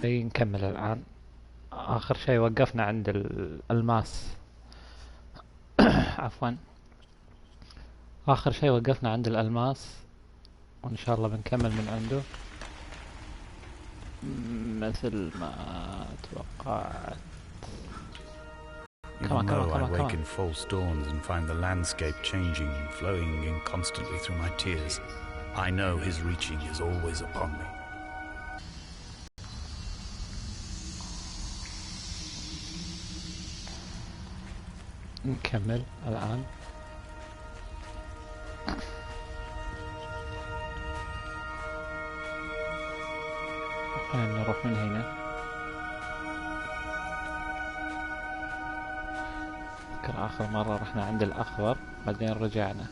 نكمل الآن. آخر شيء وقفنا عند الألماس. عفوا، آخر شيء وقفنا عند الألماس، وإن شاء الله بنكمل من عنده مثل ما توقعت. Even though I wake in false dawns and find the landscape changing and flowing in constantly through my tears, I know his reaching is always upon me. نكمل الآن. خلينا نروح من هنا. أذكر آخر مرة رحنا عند الأخضر بعدين رجعنا.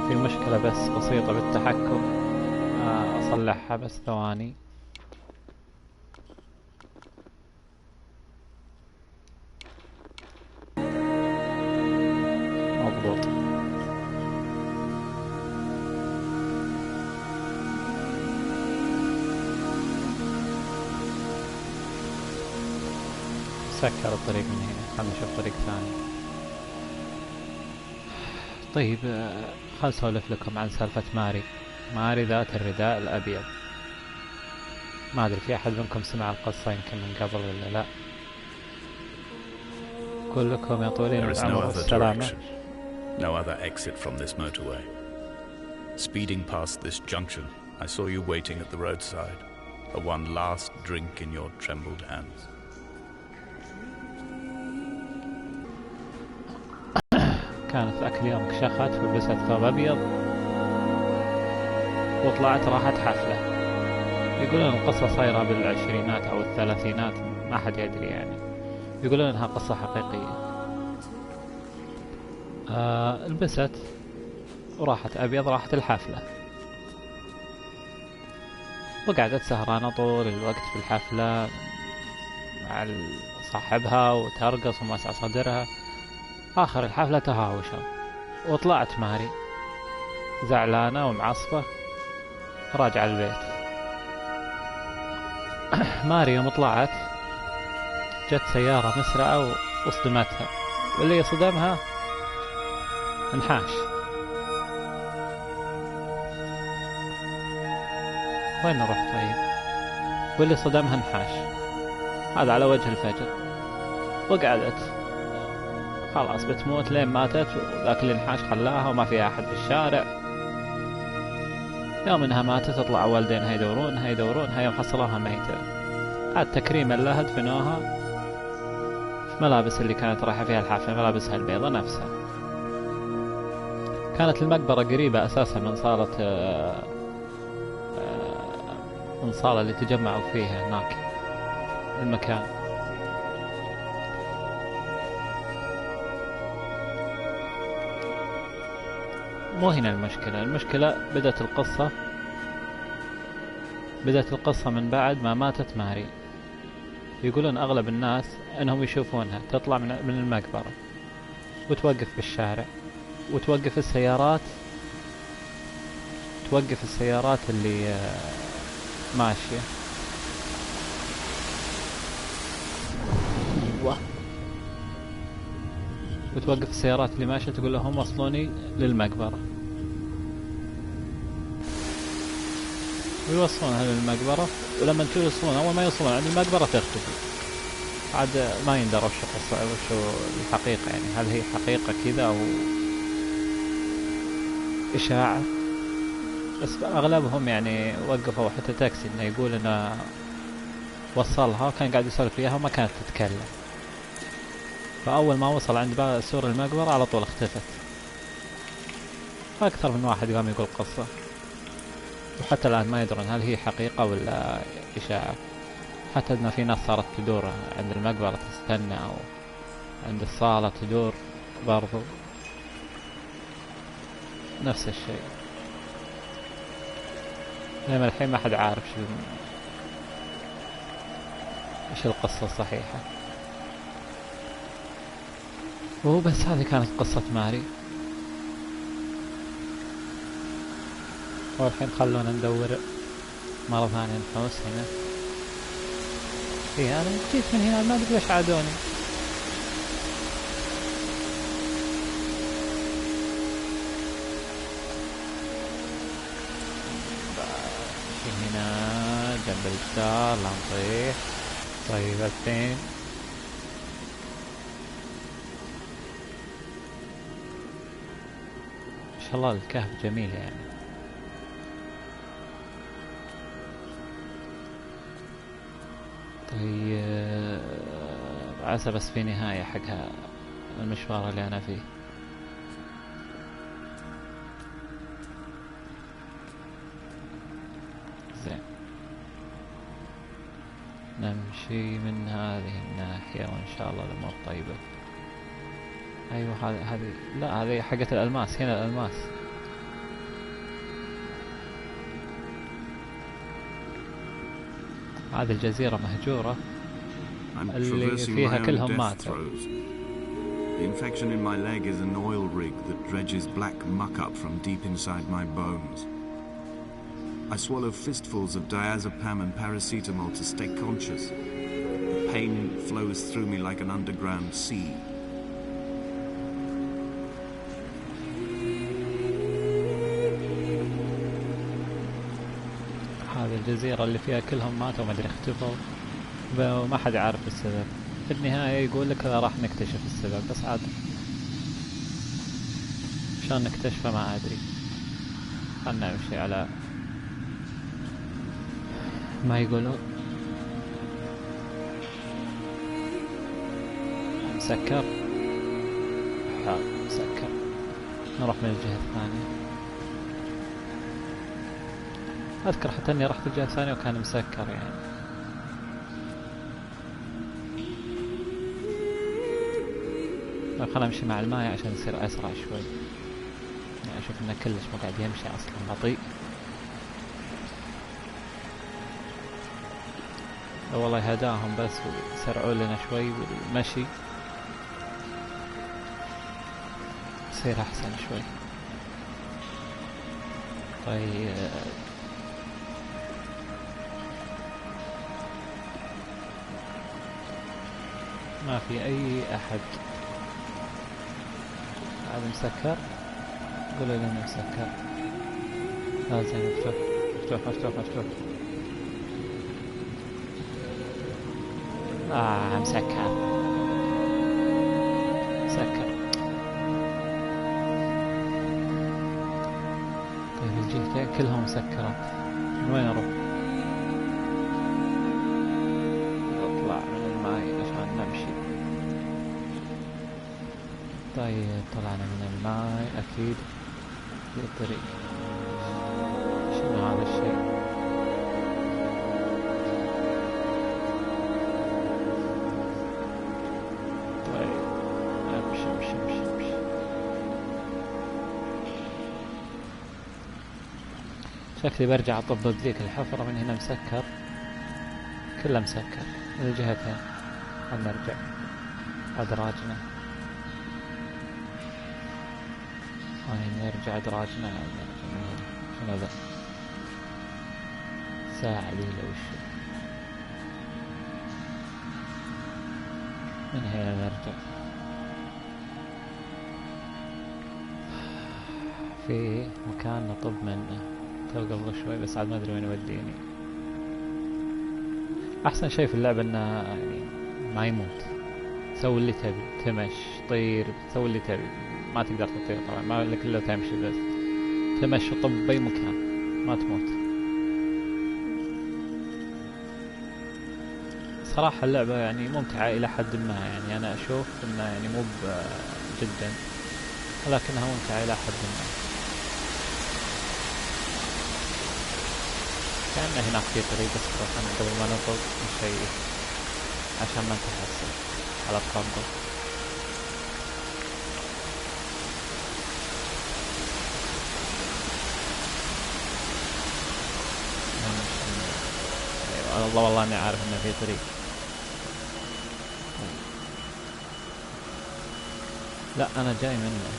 في مشكلة بس بسيطة بالتحكم، أصلحها بس ثواني. مضبوط. سكر الطريق من هنا، خلنا نشوف طريق ثاني. طيب، خل اسولف لكم عن سالفة ماري ذات الرداء الأبيض. ما أدري في أحد منكم سمع القصة يمكن من قبل ولا لا. كلكم يا طويلين العمر والسلامة. No other exit from this motorway. Speeding past this junction, I saw you waiting at the roadside, a one last drink in your trembled hands. كانت ذاك اليوم كشخت ولبست ثوب أبيض وطلعت راحت حفلة. يقولون القصة صايرة بالعشرينات أو الثلاثينات، ما حد يدري يعني. يقولون إنها قصة حقيقية. لبست وراحت أبيض، راحت الحفلة وقعدت سهرانة طول الوقت في الحفلة مع صاحبها وترقص ومسع صدرها. آخر الحفلة تهاوشوا وطلعت ماري زعلانة ومعصبة راجعة البيت. ماري يوم طلعت جت سيارة مسرعة وصدمتها، واللي صدمها انحاش. وين نروح طيب؟ واللي صدمها انحاش، هذا على وجه الفجر. وقعدت خلاص بتموت لين ماتت، وذاك اللي انحاش خلاها وما فيها أحد في الشارع. يوم انها ماتت طلع والدينها يدورونها، يوم حصلوها ميتة. عاد تكريما لها دفنوها في ملابس اللي كانت رايحة فيها الحفلة، ملابسها البيضة نفسها. كانت المقبرة قريبة أساسا من صالة اللي تجمعوا فيها هناك المكان. مو هنا المشكلة بدأت القصة من بعد ما ماتت ماري. يقولون أغلب الناس أنهم يشوفونها تطلع من المقبرة وتوقف بالشارع، وتوقف السيارات اللي ماشية. وتوقف السيارات اللي ماشية تقول لهم وصلوني للمقبرة، ويوصلونها للمقبرة. ولما يوصلون أول ما يوصلون عند المقبرة تختفي. عاد ما يندرى وشو الحقيقة، يعني هل هي حقيقة كذا أو إشاعة. بس أغلبهم يعني وقفوا حتى تاكسي إنه يقول إنه وصلها وكان قاعد يسولف فيها وما كانت تتكلم. فأول ما وصل عند سور المقبرة على طول اختفت. أكثر من واحد قام يقول قصة، وحتى الآن ما يدرون هل هي حقيقة ولا إشاعة. حتى إن في ناس صارت تدور عند المقبرة تستنى، أو عند الصالة تدور برضو نفس الشيء. لما الحين ما حد عارف ايش القصة الصحيحة. وهو بس هذه كانت قصة ماري. والحين خلونا ندور مرة ثانية، نحوس هنا. انا جيت من هنا ما ادري ليش عادوني. هنا جنب الجدار لا نطيح. طيب الحين ما شاء الله الكهف جميل يعني. طيب عسى بس في نهاية حقها المشوار اللي أنا فيه. زين نمشي من هذه الناحية وإن شاء الله الأمور طيبة. أيوة هذه لا، هذه حقة الألماس. هنا الألماس. هذه الجزيرة مهجورة اللي فيها كلهم ماتوا. The infection in my leg is an oil rig that dredges black muck up from deep inside my bones. I swallow fistfuls of diazepam and paracetamol to stay conscious. The pain flows through me like an underground sea. هذه الجزيرة اللي فيها كلهم ماتوا ما ادري اختفوا وما حد عارف السبب. في النهاية يقول لك راح نكتشف السبب، بس عاد شلون نكتشفه ما ادري. خلنا نمشي على ما يقولون. مسكر. مسكر. نروح من الجهة الثانية. اذكر حتى اني رحت الجهة الثانية وكان مسكر يعني. خلنا نمشي مع الماء عشان يصير اسرع شوي. يعني اشوف انه كلش ما قاعد يمشي اصلا، بطيء. والله يهداهم بس ويسرعوا لنا شوي والمشي يصير احسن شوي. طيب ما في اي احد. هذا مسكر. قولوا لي انه مسكر. لا زين مفتوح مفتوح مفتوح مفتوح. مسكر مسكر. طيب الجهتين كلهم مسكرات، من وين اروح؟ اطلع من الماء عشان نمشي. طيب طلعنا من الماء اكيد في الطريق. شنو هذا الشيء؟ شكلي برجع اطب بذيك الحفرة. من هنا مسكر، كله مسكر من الجهتين. خلنا نرجع ادراجنا. نرجع ادراجنا. شنو ذا؟ ساعة لي لو وشو. من هنا نرجع. في مكان نطب منه تو قبل شوي، بس عاد ما ادري وين يوديني. احسن شيء في اللعبة انه يعني ما يموت. سوي اللي تبي، تمش، طير، سوي اللي تبي. ما تقدر تطير طبعا، ما لك الا تمشي بس. تمشي وطب باي مكان ما تموت. صراحة اللعبة يعني ممتعة الى حد ما. يعني انا اشوف انه يعني مو جدا، ولكنها ممتعة الى حد ما. كأنه هناك في طريق بس خلنا قبل ما نطلق نشيك عشان ما نتحسن على التفضل. الله والله اني عارف انه في طريق. لا انا جاي منه،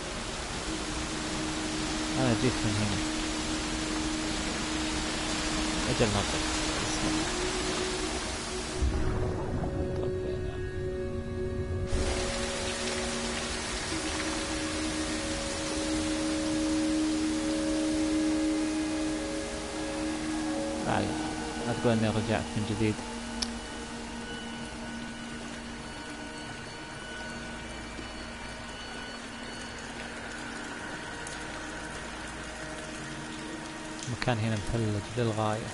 انا جيت من هنا. اجل نطلع بسم الله. طبينا لا تقول اني رجعت من جديد. المكان هنا مثلج للغاية.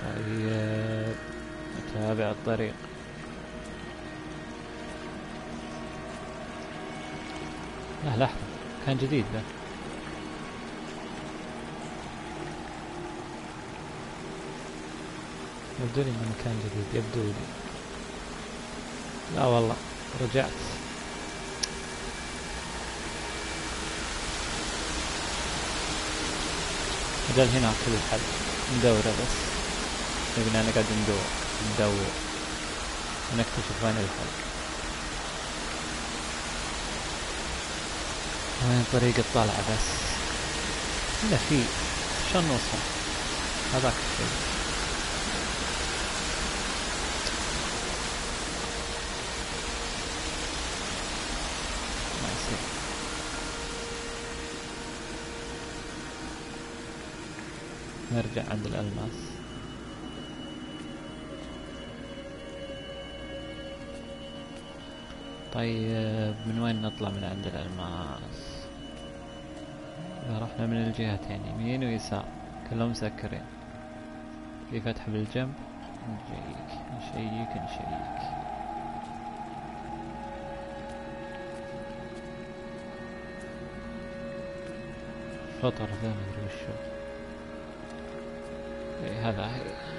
طيب نتابع الطريق. لا لحظة، كان جديد ذا. يبدو لي انه مكان جديد، يبدو لي. لا والله رجعت. أجل هنا كل الحل ندوره بس. نبينا نقعد ندور ونكتشف وين الحل. وين طريق الطلعة بس. إلا في شلون نوصل؟ هذاك الشيء. ما يصير. نرجع عند الألماس. طيب من وين نطلع من عند الألماس؟ إذا رحنا من الجهتين يمين ويسار كلهم مسكرين، في فتح بالجنب. نشيك. فلتره ذا مدري وشو. هذا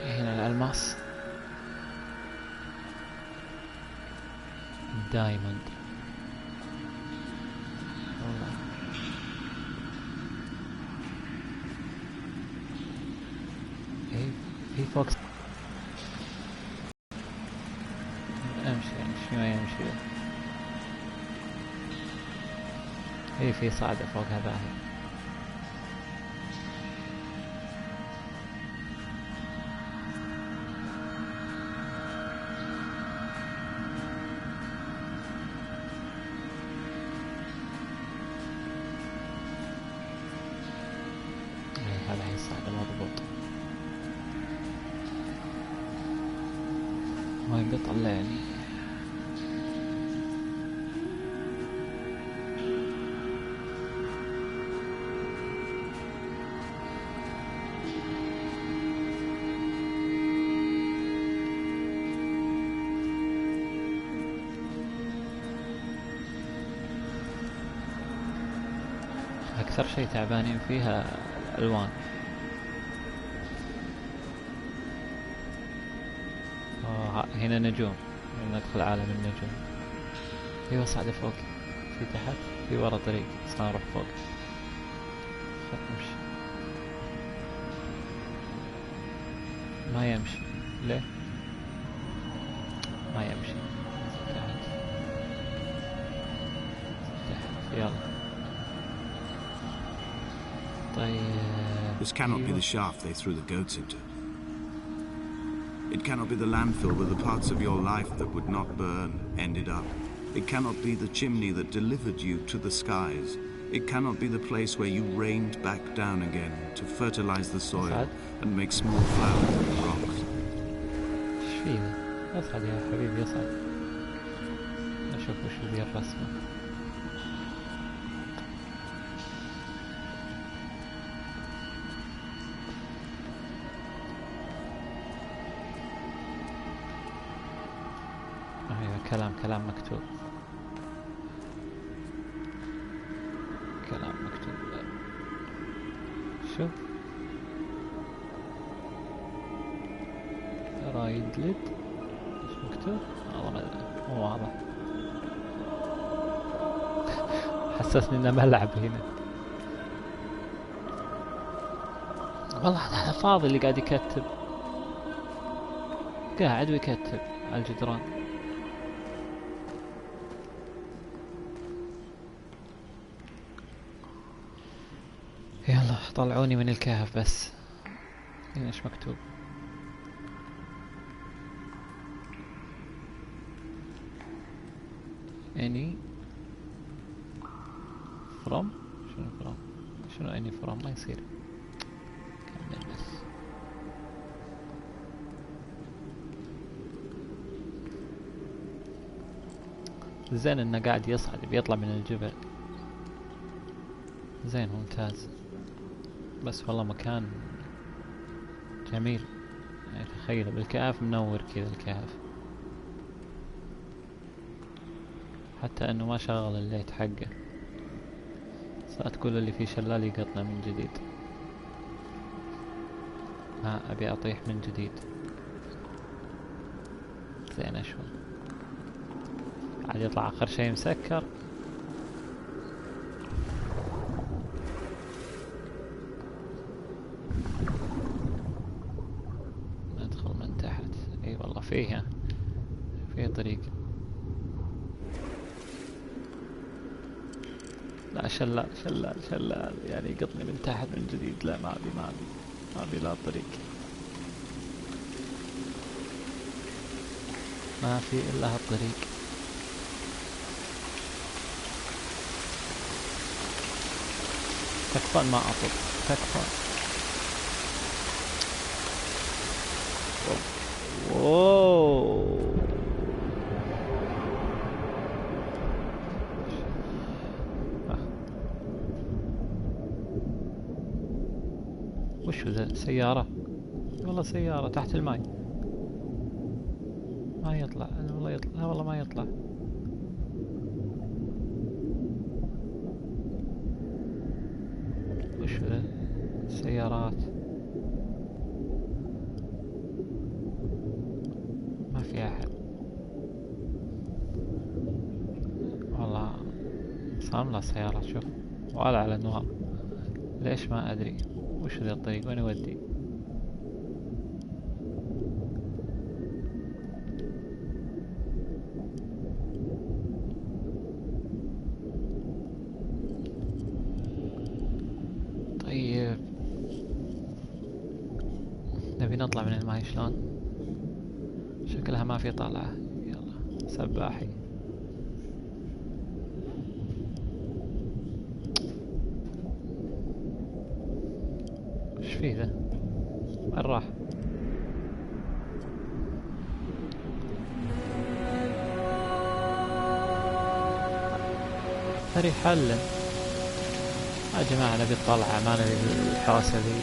هنا الألماس دايموند. والله ايه في فوق. امشي ما يمشي. ايه في صعدة فوق هذا. هذا هيصعد مضبوط. ما يبقى طلعني. أكثر شيء تعبانين فيها الألوان. هنا نجوم، ندخل عالم النجوم. ايوه صعد فوق، في تحت، في ورا طريق، بس نروح فوق. نمشي. ما يمشي ليه؟ ما يمشي. تحت يلا. طيب This cannot be the shaft they threw the goats into. It cannot be the landfill where the parts of your life that would not burn ended up. It cannot be the chimney that delivered you to the skies. It cannot be the place where you rained back down again to fertilize the soil and make small flowers in the rocks. ايش فيه؟ اصعد يا حبيبي اصعد. اشوف وش ذي الرسمة. كلام مكتوب. شوف رايد ليد ايش مكتوب؟ والله مو واضح. حسسني انه ملعب هنا. والله هذا فاضي اللي قاعد يكتب، قاعد ويكتب على الجدران. يلا طلعوني من الكهف بس. هنا ايش مكتوب؟ اني فروم. شنو فروم؟ شنو اني فروم؟ ما يصير. كمل بس. زين انه قاعد يصعد بيطلع من الجبل. زين ممتاز. بس والله مكان جميل يعني. تخيل بالكهف منور كذا الكهف، حتى انه ما شغل الليت حقه. لا تقول اللي فيه شلال يقطنا من جديد. ما ابي اطيح من جديد. زين اشوى عاد يطلع اخر شيء مسكر. ندخل من تحت. اي والله فيها طريق. لا شلال يعني يقطني من تحت من جديد. لا ما ابي لا طريق. ما في الا هالطريق. تكفى ما اطب. تكفى. واو وشو ذا؟ سيارة. والله سيارة تحت الماي. ما يطلع. والله يطلع. لا والله ما يطلع. وشو ذا؟ سيارات. ما في احد والله. صاملة السيارات شوف، ولا على النوار. ليش ما ادري. وش ذا الطريق؟ وين يودي؟ طيب نبي نطلع من الماي شلون؟ شكلها ما في طلعة. يلا سباحي. ايش فيه ذا؟ وين راح؟ ترى حل. يا جماعة نبي الطلعة ما نبي الحوسة ذي.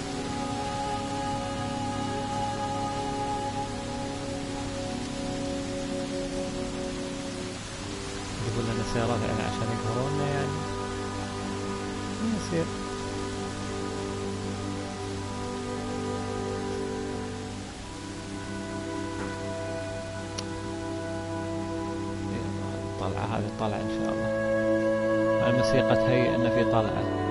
يقول لنا سيارات يعني عشان يقهرونا يعني. ما يصير. الطلعة هذه الطلعة ان شاء الله. الموسيقى تهيئ ان في طلعة.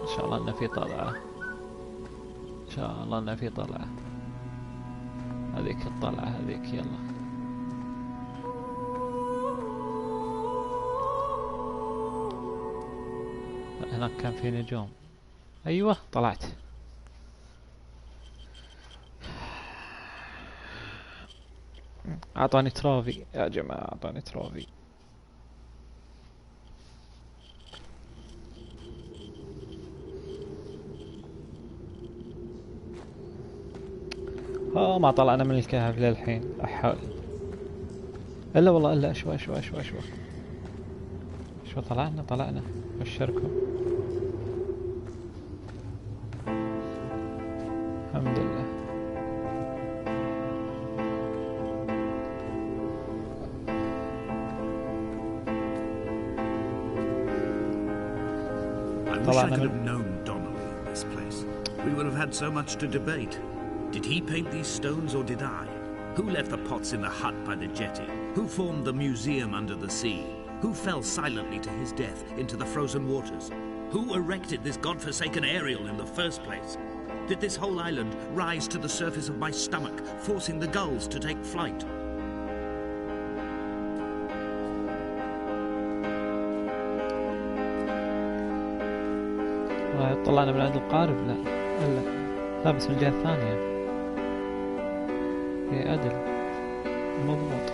ان شاء الله ان في طلعة. ان شاء الله ان في طلعة. هذيك الطلعة هذيك. يلا هناك كان في نجوم. ايوه طلعت. اعطاني تروفي يا جماعة. اعطاني تروفي. ما طلعنا من الكهف للحين. احاول. الا والله الا شوي طلعنا. بشركم الحمد لله. I wish I could have known Donnelly in this place. We would have had so much to debate. Did he paint these stones or did I? Who left the pots in the hut by the jetty? Who formed the museum under the sea? Who fell silently to his death into the frozen waters? Who erected this godforsaken aerial in the first place? Did this whole island rise to the surface of my stomach, forcing the gulls to take flight? طلعنا من عند القارب. لا بس من الجهة الثانية. هي أدل مضبوط.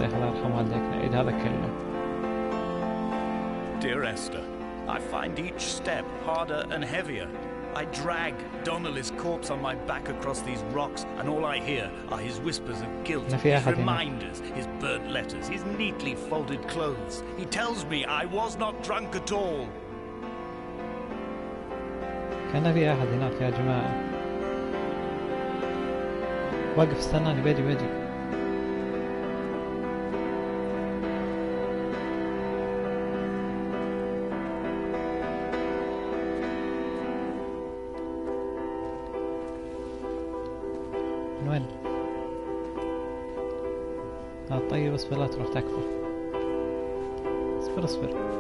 الله يرحم والديك نعيد هذا كله. Dear Esther, I find each step harder and heavier. I drag Donnelly's corpse on my back across these rocks, and all I hear are his whispers of guilt, his reminders, his burnt letters, his neatly folded clothes. He tells me I was not drunk at all. كان في أحد هناك يا جماعة. وقف استناني بيجي. وين؟ طيب اصبر لا تروح تكفر. اصبر.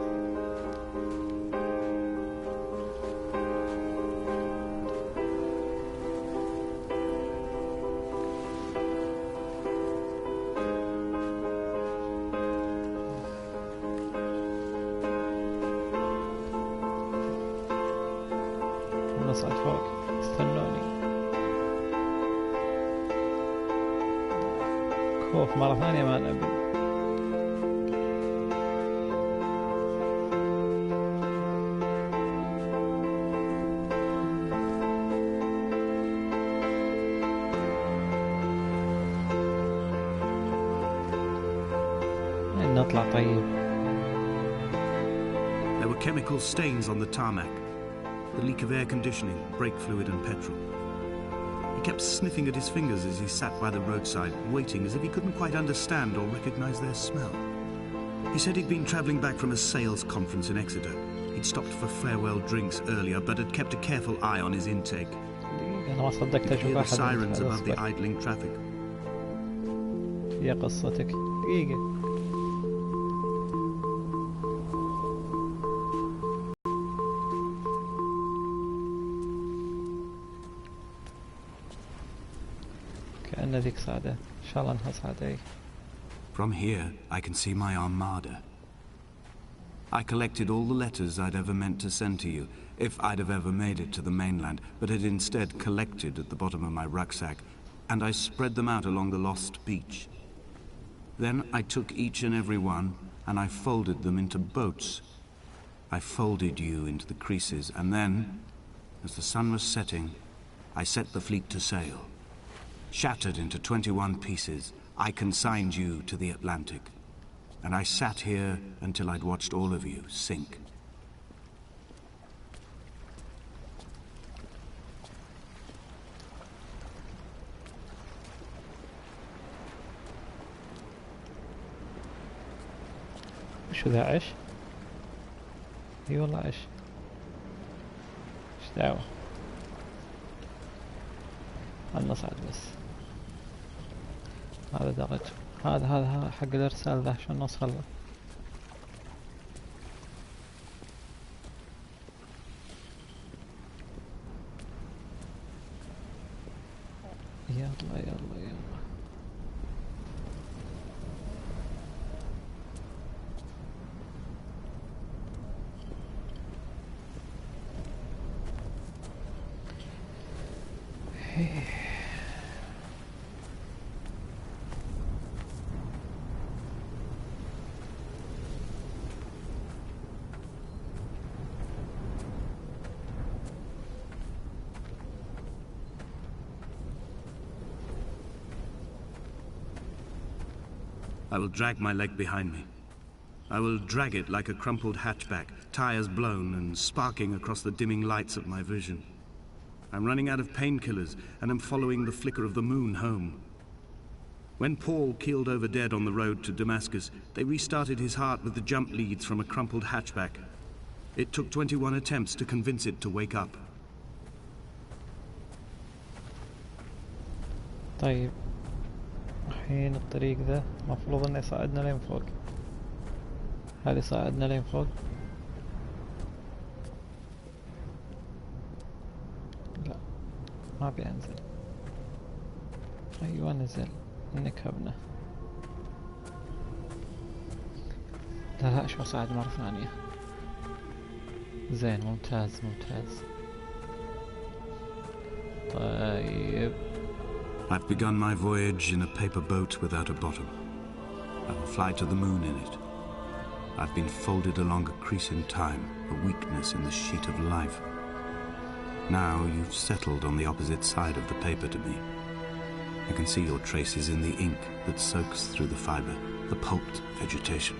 نصعد فوق استنوني. خوف مرة ثانية ما نبي. نطلع طيب. There were chemical stains on the tarmac, the leak of air conditioning, brake fluid and petrol. He kept sniffing at his fingers as he sat by the roadside, waiting as if he couldn't quite understand or recognize their smell. He said he'd been traveling back from a sales conference in Exeter. He'd stopped for farewell drinks earlier, but had kept a careful eye on his intake. He'd hear the sirens above the idling traffic. يا قصتك دقيقة. كأن ذيك صعدة. إن شاء الله أنها صعدة. From here, I can see my armada. I collected all the letters I'd ever meant to send to you, if I'd have ever made it to the mainland, but had instead collected at the bottom of my rucksack, and I spread them out along the lost beach. Then I took each and every one, and I folded them into boats. I folded you into the creases, and then, as the sun was setting, I set the fleet to sail. Shattered into 21 pieces, I consigned you to the Atlantic. And I sat here until I'd watched all of you sink. شو ذا عش؟ اي والله عش. ايش دعوة؟ خلنا نصعد بس. هذا درج. هذا حق الارسال ذا عشان نوصل له. يلا. I will drag my leg behind me. I will drag it like a crumpled hatchback, tires blown and sparking across the dimming lights of my vision. I'm running out of painkillers and am following the flicker of the moon home. When Paul keeled over dead on the road to Damascus, they restarted his heart with the jump leads from a crumpled hatchback. It took 21 attempts to convince it to wake up. طيب الحين الطريق ذا مفروض انه يصعدنا لين فوق. هل يصعدنا لين فوق؟ لا ما بينزل. ايوه نزل نكبنا. لا شو صعد مرة ثانية. زين ممتاز ممتاز. طيب I've begun my voyage in a paper boat without a bottom. I will fly to the moon in it. I've been folded along a crease in time, a weakness in the sheet of life. Now you've settled on the opposite side of the paper to me. I can see your traces in the ink that soaks through the fiber, the pulped vegetation.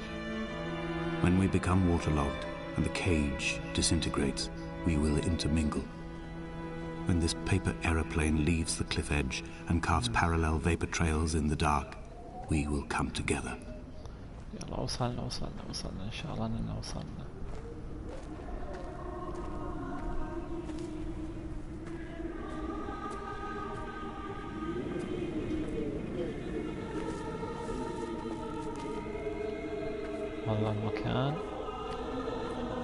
When we become waterlogged and the cage disintegrates, we will intermingle. When this paper aeroplane leaves the cliff edge and carves parallel vapor trails in the dark, we will come together. يلا وصلنا إن شاء الله أننا وصلنا. والله المكان.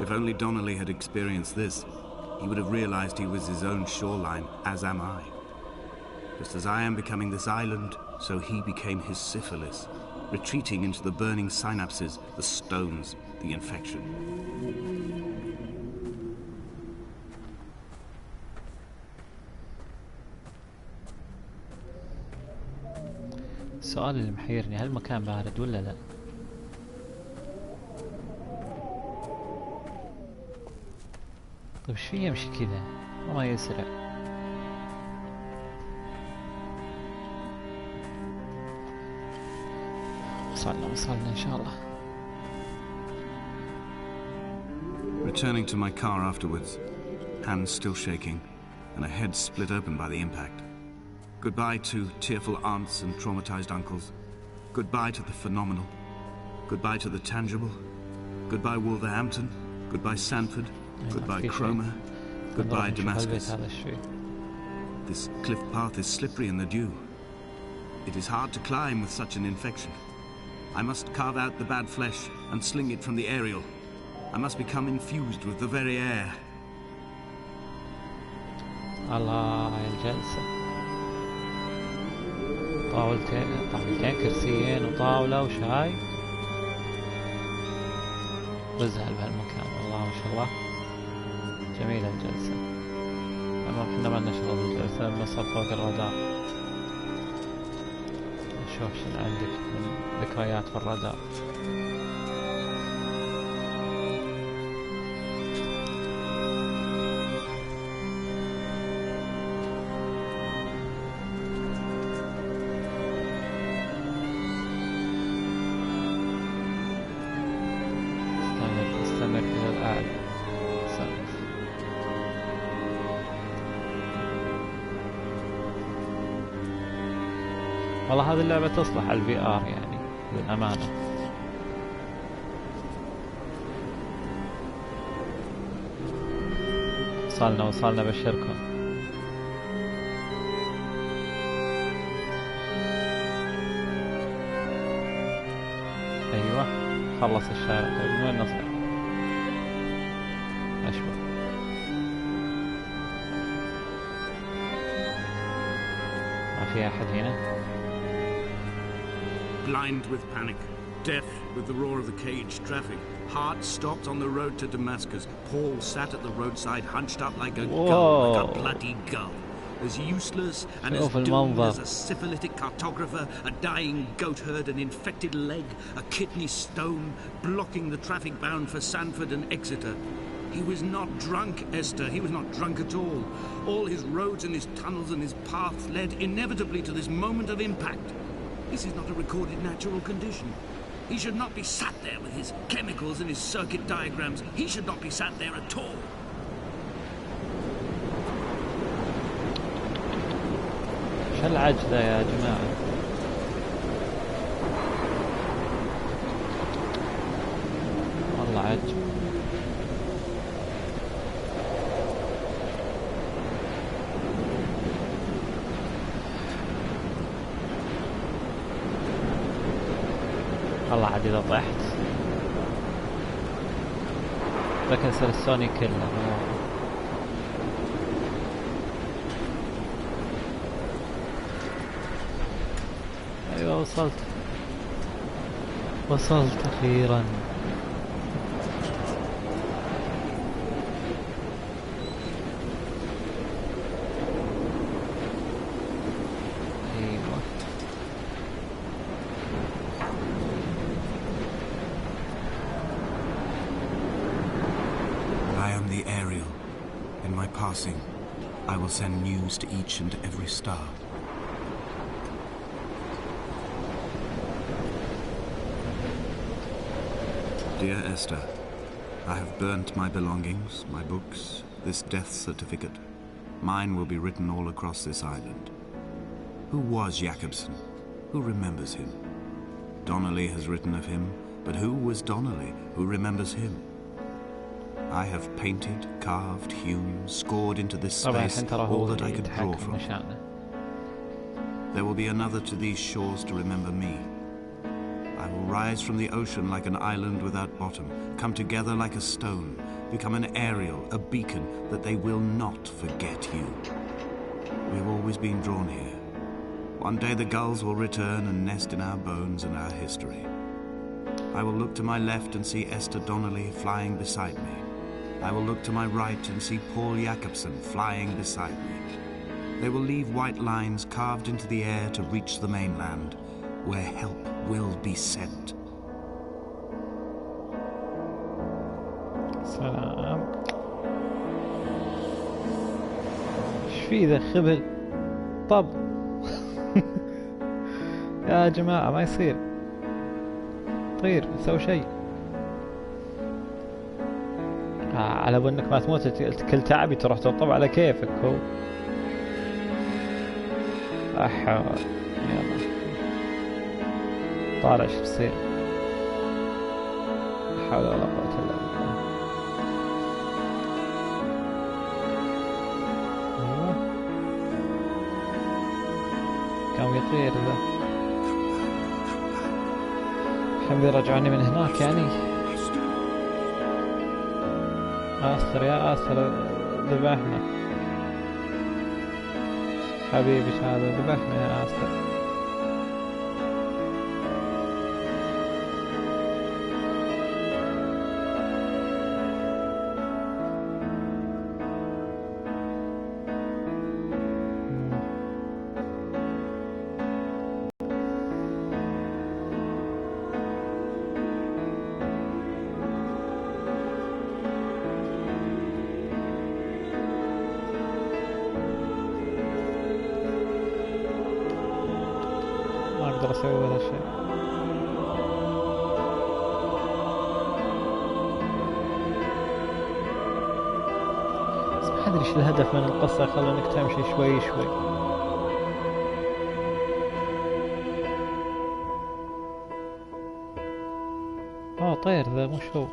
If only Donnelly had experienced this, he would have realized he was his own shoreline, as am I. Just as I am becoming this island, so he became his syphilis, retreating into the burning synapses, the stones, the infection. السؤال اللي محيرني، هل المكان بارد ولا لا؟ طيب ايش فيه يمشي كذا وما يسرع؟ وصلنا إن شاء الله. Returning to my car afterwards, hands still shaking, and a head split open by the impact. Goodbye to tearful aunts and traumatized uncles. Goodbye to the phenomenal. Goodbye to the tangible. Goodbye Wolverhampton. Goodbye Sanford. Goodbye Cromer. Goodbye Damascus. This cliff path is slippery in the dew. It is hard to climb with such an infection. I must carve out the bad flesh and sling it from the aerial. I must become infused with the very air. الله الجلسة. طاولتين كرسيين وطاولة وشاي. بزهل بهالمكان والله ما شاء الله. جميلة الجلسة. أما احنا ما لنا شغل بالجلسة لما نوصل فوق الرادار. نشوف شنو عندك من ذكريات في الرادار. استمر إلى الأعلى. والله هذه اللعبة تصلح على الفي ار يعني للأمانة. وصلنا بشركم. ايوه خلص الشارع. طيب من وين نصعد؟ اشوف ما في احد هنا. Blind with panic, deaf with the roar of the cage traffic, heart stopped on the road to Damascus. Paul sat at the roadside, hunched up like a gull, like a bloody gull, as useless and as doomed as a syphilitic cartographer, a dying goat herd, an infected leg, a kidney stone, blocking the traffic bound for Sanford and Exeter. He was not drunk, Esther. He was not drunk at all. All his roads and his tunnels and his paths led inevitably to this moment of impact. This is not a recorded natural condition. He should not be sat there with his chemicals and his circuit diagrams. He should not be sat there at all. شو العج ذا يا جماعة؟ والله عج. والله عاد إذا طحت بكسر السوني كله. أيوة وصلت أخيرا. I will send news to each and every star. Dear Esther, I have burnt my belongings, my books, this death certificate. Mine will be written all across this island. Who was Jakobsen? Who remembers him? Donnelly has written of him, but who was Donnelly? Who remembers him? I have painted, carved, hewn, scored into this space all that I could draw from. There will be another to these shores to remember me. I will rise from the ocean like an island without bottom, come together like a stone, become an aerial, a beacon, that they will not forget you. We have always been drawn here. One day the gulls will return and nest in our bones and our history. I will look to my left and see Esther Donnelly flying beside me. I will look to my right and see Paul Jakobsen flying beside me. They will leave white lines carved into the air to reach the mainland, where help will be sent. سلام. ايش في ذا خبل؟ طب يا جماعة ما يصير. طير سوي شيء. على انك ما تموت كل تعبي تروح تطب على كيفك هو. يلا طالع شو بصير. لا حول ولا قوة الا بالله. ايوه كان يطير ذا. الحين بيرجعوني من هناك يعني. استر يا استر ذبحنا حبيبي هذا ذبحنا يا استر. أقدر أسوي ولا شيء. بس ما أدري إيش الهدف من القصة. خلونك تمشي شوي شوي. طير ذا مش هو.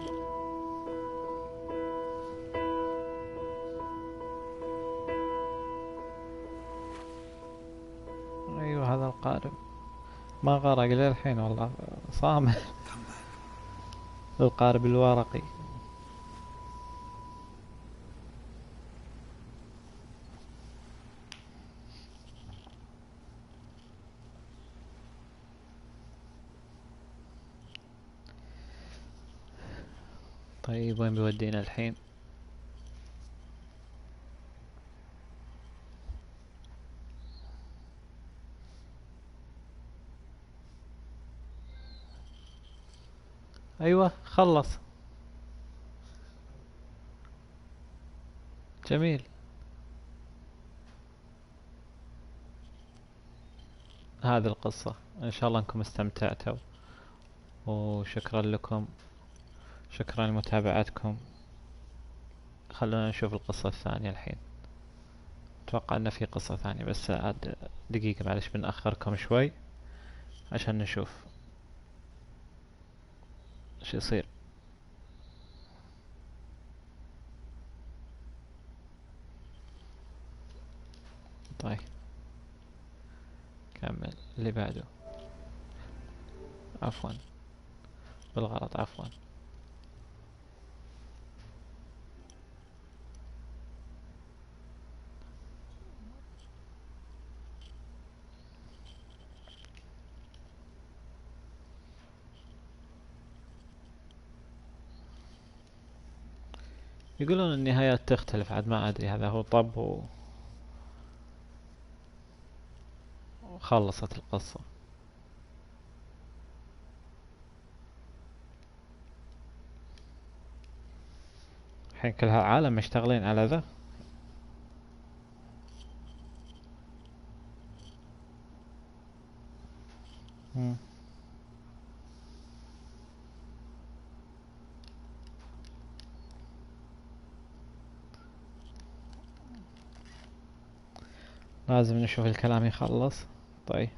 أيوة هذا القارب ما غرق للحين والله صامل. القارب الورقي. طيب وين بيودينا الحين؟ ايوه خلص. جميل. هذه القصة ان شاء الله انكم استمتعتوا. وشكرا لكم، شكرا لمتابعتكم. خلونا نشوف القصة الثانية الحين. اتوقع ان في قصة ثانية، بس عاد دقيقة معلش بنأخركم شوي عشان نشوف ايش يصير. طيب كمل اللي بعده. عفوا بالغلط، عفوا. يقولون النهايات تختلف، عاد ما ادري هذا هو طب وخلصت القصة. الحين كل هالعالم مشتغلين على ذا. لازم نشوف الكلام يخلص. طيب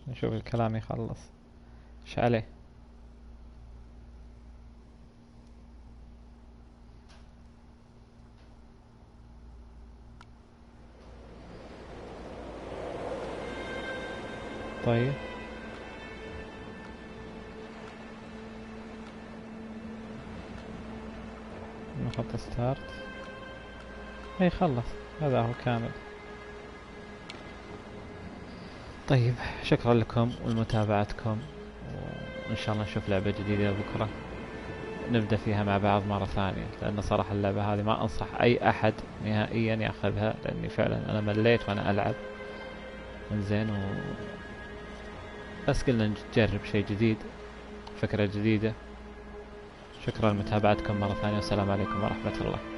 نشوف الكلام يخلص ايش عليه. طيب نحط ستارت. اي خلص، هذا هو كامل. طيب شكرا لكم ولمتابعتكم، وإن شاء الله نشوف لعبة جديدة بكرة نبدأ فيها مع بعض مرة ثانية، لأن صراحة اللعبة هذه ما أنصح أي أحد نهائيا ياخذها، لأني فعلا أنا مليت وأنا ألعب. انزين بس قلنا نجرب شيء جديد، فكرة جديدة. شكرا لمتابعتكم مرة ثانية، والسلام عليكم ورحمة الله.